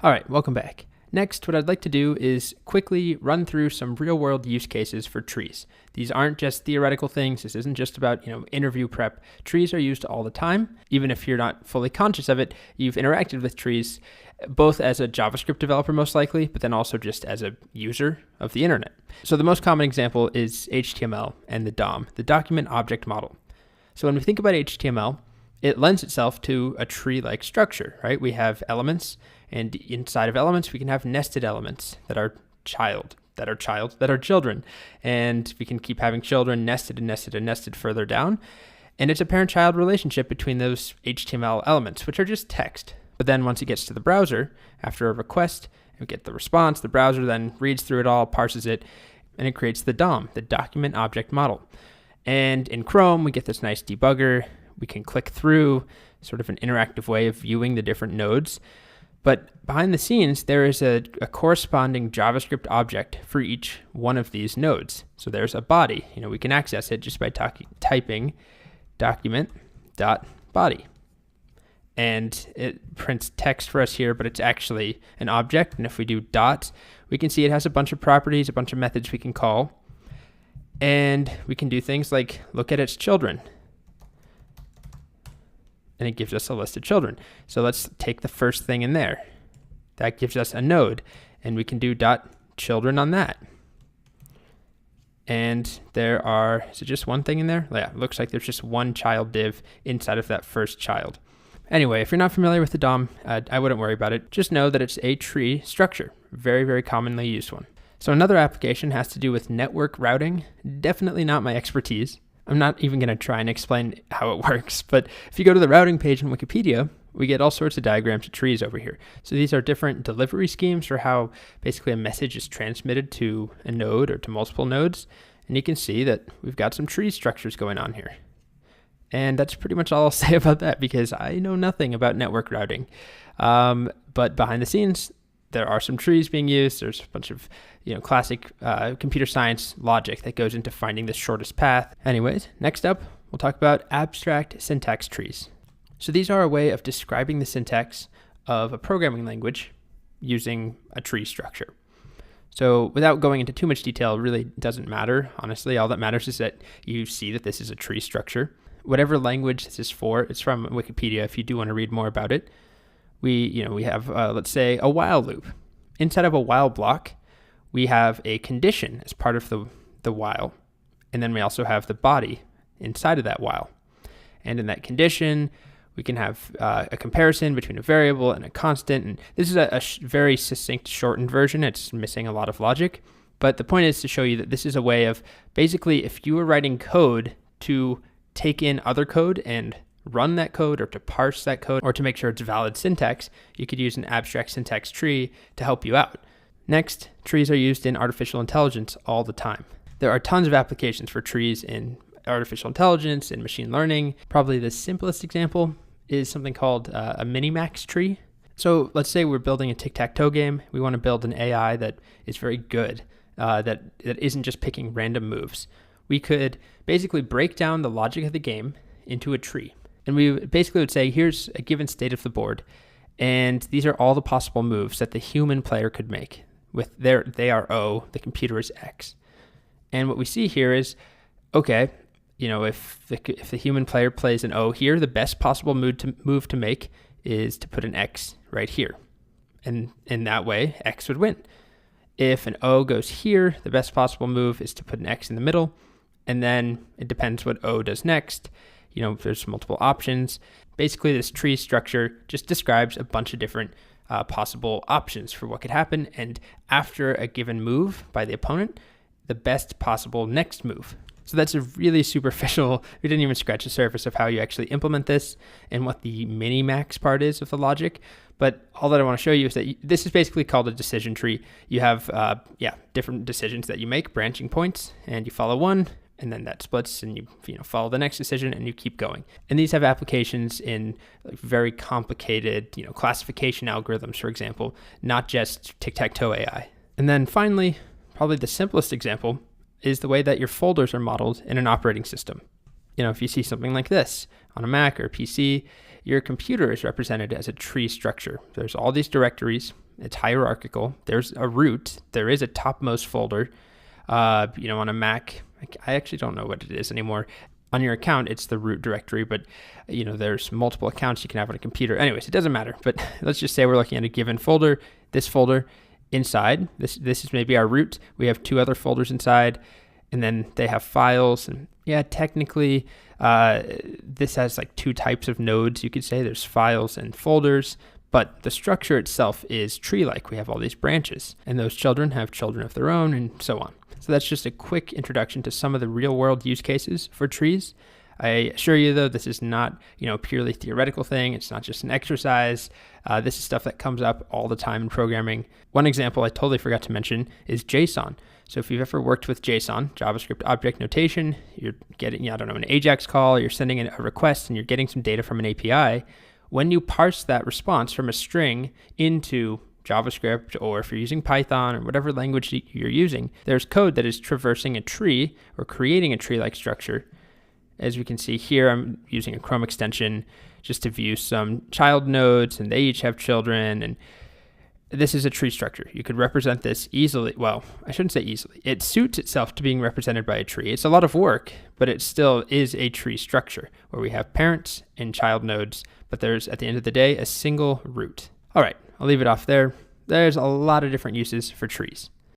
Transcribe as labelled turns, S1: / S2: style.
S1: All right, welcome back. Next, what I'd like to do is quickly run through some real-world use cases for trees. These aren't just theoretical things. This isn't just about, interview prep. Trees are used all the time. Even if you're not fully conscious of it, you've interacted with trees, both as a JavaScript developer most likely, but then also just as a user of the internet. So the most common example is HTML and the DOM, the Document Object Model. So when we think about HTML, it lends itself to a tree-like structure, right? We have elements, and inside of elements, we can have nested elements that are children. And we can keep having children nested and nested and nested further down. And it's a parent-child relationship between those HTML elements, which are just text. But then once it gets to the browser, after a request, we get the response. The browser then reads through it all, parses it, and it creates the DOM, the Document Object Model. And in Chrome, we get this nice debugger. We can click through, sort of an interactive way of viewing the different nodes. But behind the scenes, there is a corresponding JavaScript object for each one of these nodes. So there's a body. We can access it just by typing document.body. And it prints text for us here, but it's actually an object. And if we do dot, we can see it has a bunch of properties, a bunch of methods we can call. And we can do things like look at its children. And it gives us a list of children. So let's take the first thing in there. That gives us a node, and we can do .children on that. And is it just one thing in there? Yeah, it looks like there's just one child div inside of that first child. Anyway, if you're not familiar with the DOM, I wouldn't worry about it. Just know that it's a tree structure, very, very commonly used one. So another application has to do with network routing. Definitely not my expertise. I'm not even going to try and explain how it works, but if you go to the routing page in Wikipedia, we get all sorts of diagrams of trees over here. So these are different delivery schemes for how basically a message is transmitted to a node or to multiple nodes. And you can see that we've got some tree structures going on here. And that's pretty much all I'll say about that because I know nothing about network routing. But behind the scenes, there are some trees being used. There's a bunch of classic computer science logic that goes into finding the shortest path. Anyways, next up, we'll talk about abstract syntax trees. So these are a way of describing the syntax of a programming language using a tree structure. So without going into too much detail, it really doesn't matter. Honestly, all that matters is that you see that this is a tree structure. Whatever language this is for, it's from Wikipedia if you do want to read more about it. We have, let's say, a while loop. Inside of a while block, we have a condition as part of the while. And then we also have the body inside of that while. And in that condition, we can have a comparison between a variable and a constant. And this is a very succinct, shortened version. It's missing a lot of logic. But the point is to show you that this is a way of basically if you were writing code to take in other code and run that code or to parse that code or to make sure it's valid syntax, you could use an abstract syntax tree to help you out. Next, trees are used in artificial intelligence all the time. There are tons of applications for trees in artificial intelligence and machine learning. Probably the simplest example is something called a Minimax tree. So let's say we're building a tic-tac-toe game. We want to build an AI that is very good, that isn't just picking random moves. We could basically break down the logic of the game into a tree. And we basically would say, here's a given state of the board, and these are all the possible moves that the human player could make. They are O, the computer is X. And what we see here is, okay, if the human player plays an O here, the best possible move to make is to put an X right here. And in that way, X would win. If an O goes here, the best possible move is to put an X in the middle. And then it depends what O does next. There's multiple options. Basically, this tree structure just describes a bunch of different possible options for what could happen. And after a given move by the opponent, the best possible next move. So that's a really superficial, we didn't even scratch the surface of how you actually implement this and what the minimax part is of the logic. But all that I want to show you is that this is basically called a decision tree. You have different decisions that you make, branching points, and you follow one, and then that splits and you follow the next decision and you keep going. And these have applications in very complicated, classification algorithms, for example, not just tic-tac-toe AI. And then finally, probably the simplest example is the way that your folders are modeled in an operating system. If you see something like this on a Mac or PC, your computer is represented as a tree structure. There's all these directories, It's hierarchical. There's a root. There is a topmost folder. On a Mac, I actually don't know what it is anymore. On your account, it's the root directory, but there's multiple accounts you can have on a computer. Anyways, it doesn't matter. But let's just say we're looking at a given folder. This folder inside, this is maybe our root. We have 2 other folders inside, and then they have files. And yeah, technically, this has like 2 types of nodes. You could say there's files and folders. But the structure itself is tree-like. We have all these branches, and those children have children of their own, and so on. So that's just a quick introduction to some of the real-world use cases for trees. I assure you, though, this is not purely theoretical thing. It's not just an exercise. This is stuff that comes up all the time in programming. One example I totally forgot to mention is JSON. So if you've ever worked with JSON, JavaScript Object Notation, you're getting, an AJAX call, you're sending a request, and you're getting some data from an API. When you parse that response from a string into JavaScript, or if you're using Python or whatever language you're using, there's code that is traversing a tree or creating a tree-like structure. As we can see here, I'm using a Chrome extension just to view some child nodes, and they each have children, and this is a tree structure. You could represent this easily. Well, I shouldn't say easily. It suits itself to being represented by a tree. It's a lot of work, but it still is a tree structure where we have parents and child nodes, but there's, at the end of the day, a single root. All right, I'll leave it off there. There's a lot of different uses for trees.